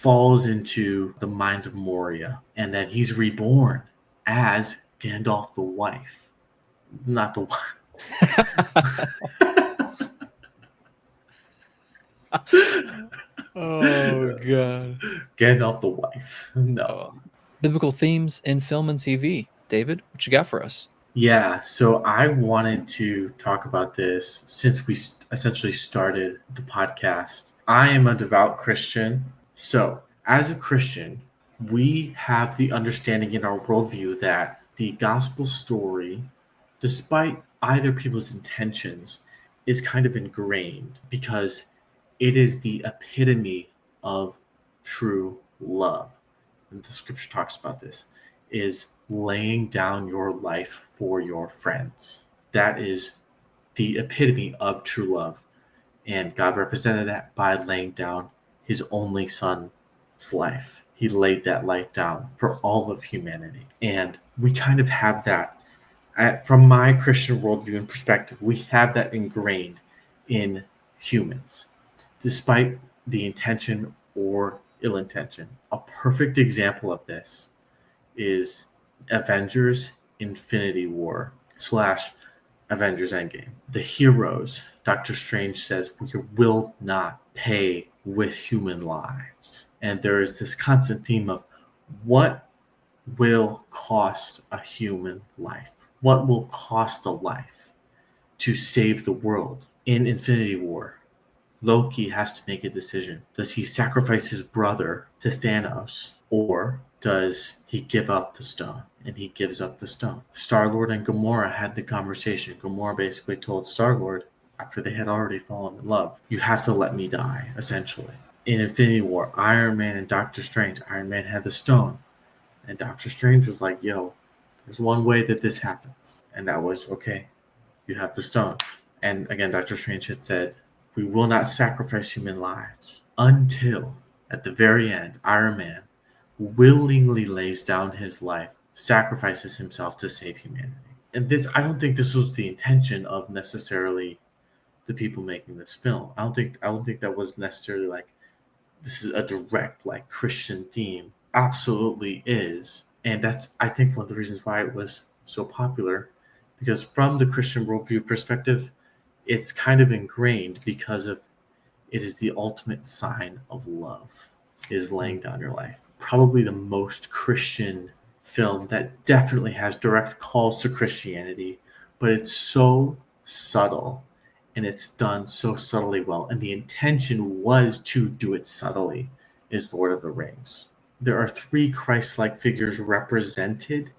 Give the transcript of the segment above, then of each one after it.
falls into the mines of Moria, and then he's reborn as Gandalf the wife. Not the wife. Oh, God. Gandalf the wife. No. Biblical themes in film and TV. David, what you got for us? Yeah, so I wanted to talk about this since we essentially started the podcast. I am a devout Christian. So, as a Christian, we have the understanding in our worldview that the gospel story, despite either people's intentions, is kind of ingrained because it is the epitome of true love. And the scripture talks about this, is laying down your life for your friends. That is the epitome of true love. And God represented that by laying down his only son's life. He laid that life down for all of humanity. And we kind of have that, from my Christian worldview and perspective, we have that ingrained in humans, despite the intention or ill intention. A perfect example of this is Avengers Infinity War / Avengers Endgame. The heroes, Doctor Strange says, we will not pay with human lives. And there is this constant theme of what will cost a human life? What will cost a life to save the world? In Infinity War, Loki has to make a decision. Does he sacrifice his brother to Thanos, or does he give up the stone? And he gives up the stone. Star-Lord and Gamora had the conversation. Gamora basically told Star-Lord, after they had already fallen in love, you have to let me die, essentially. In Infinity War, Iron Man and Doctor Strange, Iron Man had the stone. And Doctor Strange was like, yo, there's one way that this happens. And that was, okay, you have the stone. And again, Doctor Strange had said, we will not sacrifice human lives until, at the very end, Iron Man willingly lays down his life, sacrifices himself to save humanity. And this, I don't think this was the intention of necessarily the people making this film. I don't think that was necessarily like, this is a direct like Christian theme. Absolutely is. And that's, I think, one of the reasons why it was so popular, because from the Christian worldview perspective, it's kind of ingrained because of it is the ultimate sign of love, is laying down your life. Probably the most Christian film that definitely has direct calls to Christianity, but it's so subtle and it's done so subtly well. And the intention was to do it subtly, is Lord of the Rings. There are 3 Christ-like figures represented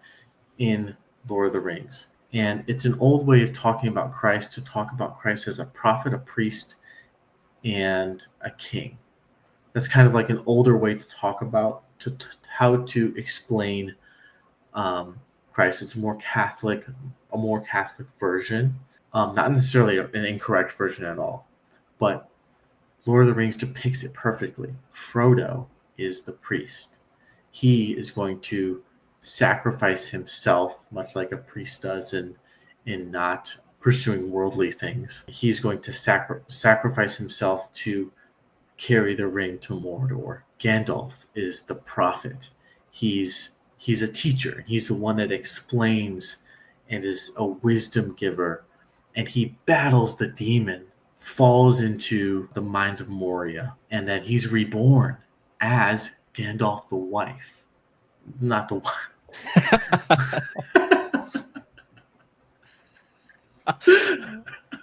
in Lord of the Rings. And it's an old way of talking about Christ to talk about Christ as a prophet, a priest, and a king. That's kind of like an older way to talk about how to explain Christ. It's a more Catholic version, not necessarily an incorrect version at all, but Lord of the Rings depicts it perfectly. Frodo is the priest. He is going to sacrifice himself, much like a priest does in not pursuing worldly things. He's going to sacrifice himself to carry the ring to Mordor. Gandalf is the prophet. He's a teacher. He's the one that explains and is a wisdom giver. And he battles the demon, falls into the mines of Moria, and then he's reborn as Gandalf the wife. Not the wife.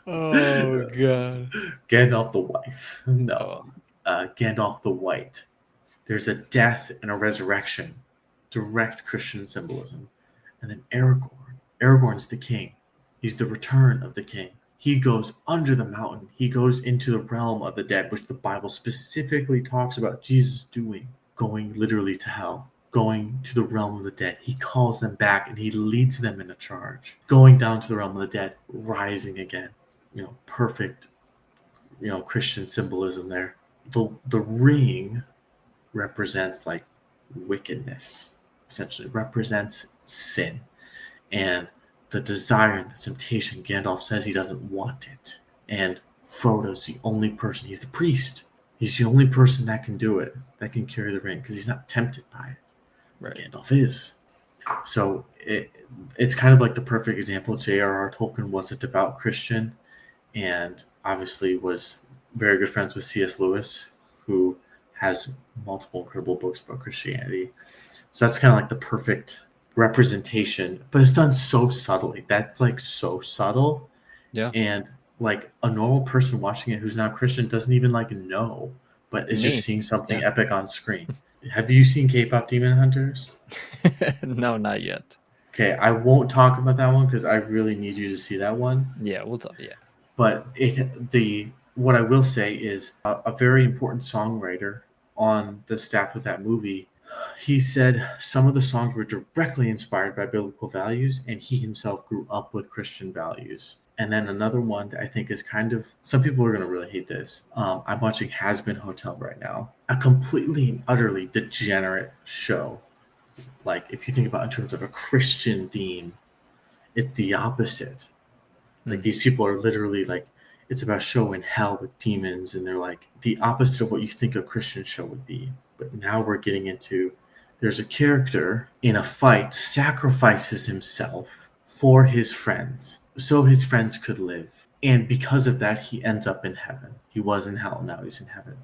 Oh, God. Gandalf the wife. No. Gandalf the White. There's a death and a resurrection. Direct Christian symbolism. And then Aragorn. Aragorn's the king. He's the return of the king. He goes under the mountain. He goes into the realm of the dead, which the Bible specifically talks about Jesus doing, going literally to hell, going to the realm of the dead. He calls them back and he leads them in a charge, going down to the realm of the dead, rising again. Perfect, Christian symbolism there. The ring represents like wickedness, essentially represents sin and the desire and the temptation. Gandalf says he doesn't want it. And Frodo's the only person. He's the priest. He's the only person that can do it, that can carry the ring, because he's not tempted by it. Right. Gandalf is. So it's kind of like the perfect example. J.R.R. Tolkien was a devout Christian and obviously was very good friends with C.S. Lewis, who has multiple incredible books about Christianity. So that's kind of like the perfect representation, but it's done so subtly. That's like so subtle. Yeah. And like a normal person watching it who's not Christian doesn't even like know, but is just Me. seeing something Yeah. epic on screen. Have you seen K-pop Demon Hunters? No, not yet. Okay, I won't talk about that one because I really need you to see that one. Yeah, we'll talk. Yeah. But what I will say is a very important songwriter on the staff of that movie. He said some of the songs were directly inspired by biblical values, and he himself grew up with Christian values. And then another one that I think is kind of, some people are going to really hate this. I'm watching Has Been Hotel right now, a completely and utterly degenerate show. Like, if you think about it in terms of a Christian theme, it's the opposite. Like, these people are literally like, it's about show in hell with demons, and they're like the opposite of what you think a Christian show would be. But now we're getting into, there's a character in a fight sacrifices himself for his friends so his friends could live. And because of that, he ends up in heaven. He was in hell, now he's in heaven.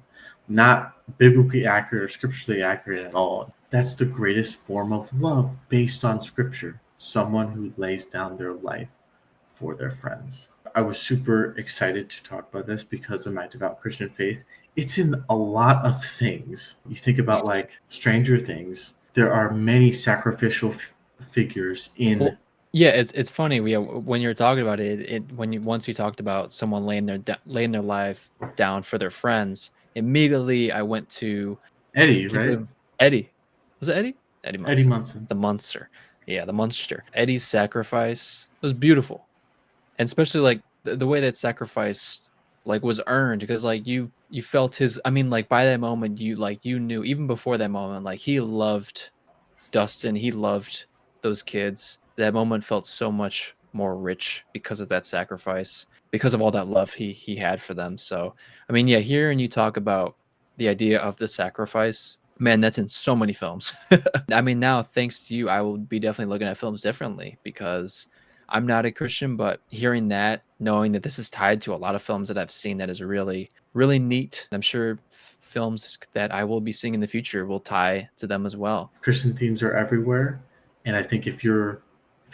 Not biblically accurate or scripturally accurate at all. That's the greatest form of love based on scripture. Someone who lays down their life for their friends. I was super excited to talk about this because of my devout Christian faith. It's in a lot of things. You think about like Stranger Things, there are many sacrificial figures in. Well, yeah, it's funny. When you're talking about it, once you talked about someone laying their life down for their friends, immediately I went to Eddie, can't right? believe Eddie. Was it Eddie? Eddie Eddie Munson. Munson. The Munster. Yeah, the Munster. Eddie's sacrifice was beautiful. And especially like the way that sacrifice like was earned because like you felt his I mean like by that moment you knew even before that moment like he loved Dustin, he loved those kids. That moment felt so much more rich because of that sacrifice, because of all that love he had for them. So, I mean, yeah, hearing you talk about the idea of the sacrifice, man, that's in so many films. I mean, now thanks to you, I will be definitely looking at films differently because I'm not a Christian, but hearing that, knowing that this is tied to a lot of films that I've seen that is really, really neat. I'm sure films that I will be seeing in the future will tie to them as well. Christian themes are everywhere, and I think if you're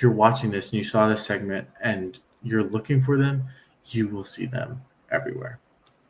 watching this and you saw this segment and you're looking for them, you will see them everywhere.